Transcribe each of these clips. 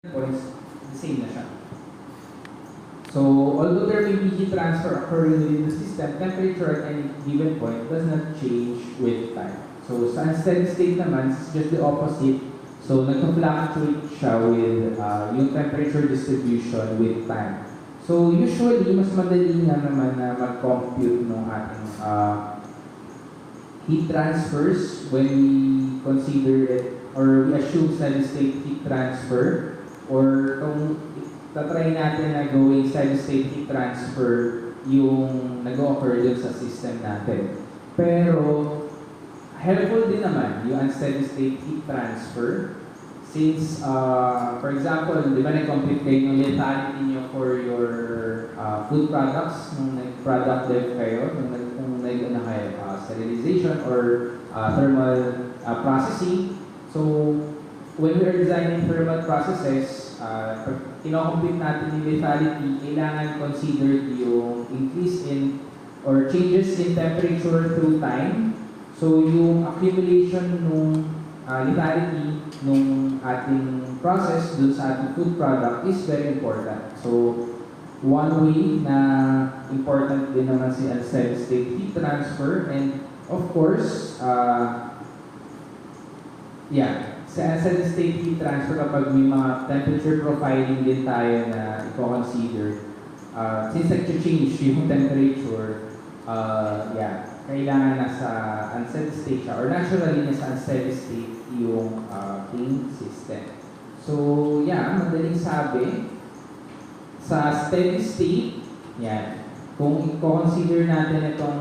points, the same na siya. So, although there may be heat transfer occurring within the system, temperature at any given point does not change with time. So, sa steady state naman, it's just the opposite. So, nagka-fluctuate siya with yung temperature distribution with time. So, usually, mas madali nga naman na mag-compute ng ating heat transfers when we consider it or we assume steady state heat transfer, or kung tatry natin na gawing steady state heat transfer yung nag-occur dun sa system natin. Pero, helpful din naman yung unsteady state heat transfer since, for example, di ba nag-compute kayo ng lethality niyo for your food products nung nag-product dev kayo, nung nag-ano kayo, sterilization or thermal processing. So, when we are designing thermal processes, kino-compute natin yung lethality, kailangan consider yung increase in or changes in temperature through time. So, yung accumulation nung lethality nung ating process dun sa ating food product is very important. So, one way na important din naman si unsteady state heat transfer, and of course, sa unsteady state heat transfer kapag may mga temperature profiling din tayo na i-consider, since nag-change yung temperature, kailangan nasa unsteady state siya or naturally nasa unsteady state yung clean system. So, madaling sabi, sa steady state, kung i-consider natin itong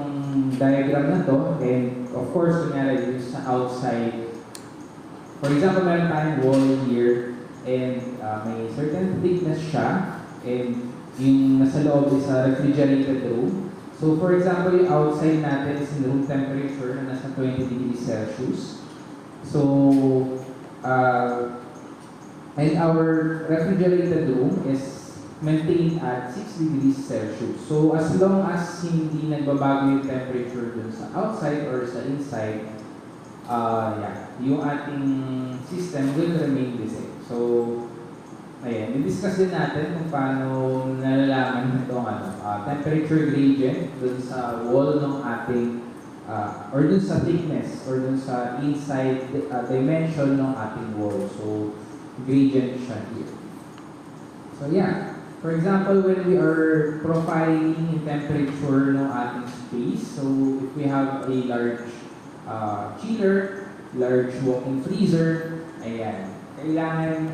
diagram na to, and of course, kunyari yung sa outside. For example, meron tayong wall here, and may certain thickness siya, and yung nasa loob is a refrigerated room. So, for example, yung outside natin is in room temperature na nasa 20 degrees Celsius. So, and our refrigerated room is maintained at 6 degrees Celsius. So, as long as hindi nagbabago yung temperature dun sa outside or sa inside, yung ating system will remain the same. So, i-discuss din natin kung paano nalalaman itong temperature gradient dun sa wall ng ating, or dun sa thickness, or dun sa inside dimension ng ating wall. So, gradient siya here. So, for example, when we are profiling in temperature ng ating space, so if we have a large chiller, large walk-in freezer, kailangan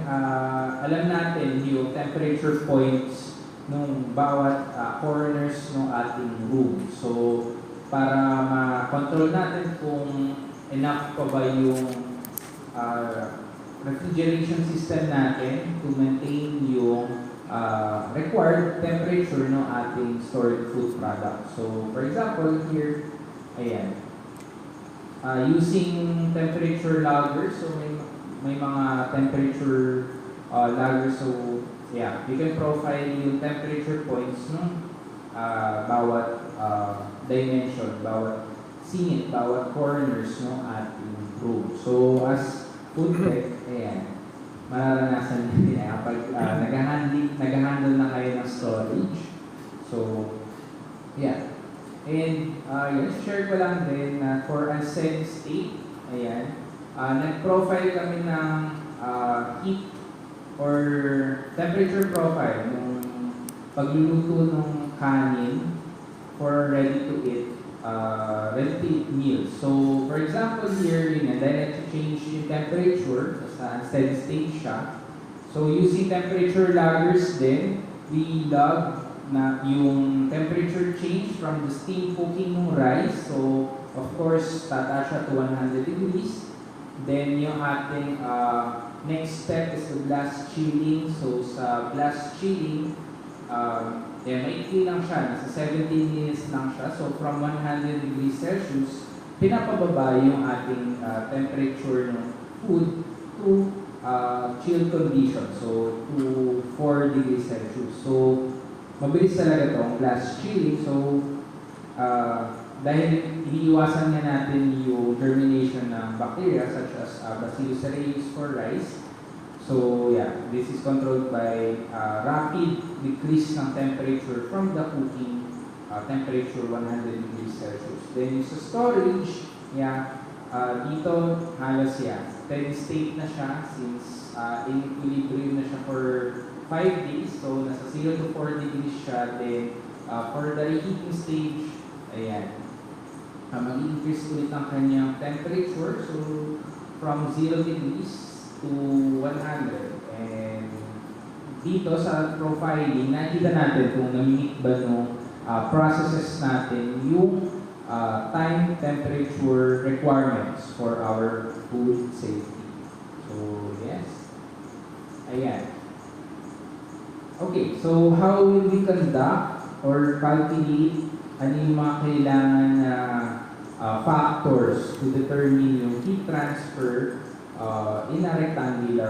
alam natin yung temperature points ng bawat corners ng ating room. So, para ma-control natin kung enough pa ba yung refrigeration system natin to maintain yung required temperature ng ating stored food product. So, for example, here, using temperature logger, so may mga temperature logger, so you can profile yung temperature points ng bawat dimension, bawat singit, bawat corners ng ating room. So as food tech, mararanasan nyo kapag nag-handle na kayo ng storage. So, and share ko lang din na for unsteady state, nag-profile kami ng heat or temperature profile ng pagluluto ng kanin for ready-to-eat meals. So, for example, here, dahil change yung temperature sa unsteady state siya. So, using temperature loggers din, we log na yung temperature change from the steam cooking ng rice. So, of course, tataas siya to 100 degrees. Then, yung ating next step is the blast chilling. So, sa blast chilling, maikli lang siya. Nasa 17 minutes lang siya. So, from 100 degrees Celsius, pinapababa yung ating temperature ng food to chill condition. So, to 4 degrees Celsius. So, mabilis talaga itong blast chilling. So, dahil iniiwasan nga natin yung germination ng bacteria such as Bacillus cereus for rice, So yeah, this is controlled by rapid decrease ng temperature from the cooking temperature 100 degrees Celsius. Then yung sa storage, yeah, dito halos steady state na siya since in equilibrium na siya for 5 days. So nasa 0 to 4 degrees siya. Then for the reheating stage, ayan, mag-increase ulit ang kanyang temperature. So from 0 degrees to 100. And dito sa profiling, nakita natin kung nami-meet ba nung processes natin yung time temperature requirements for our food safety. So yes. Ayan. Okay, so how will we conduct or calculate ano yung mga kailangan na factors to determine yung heat transfer in a rectangular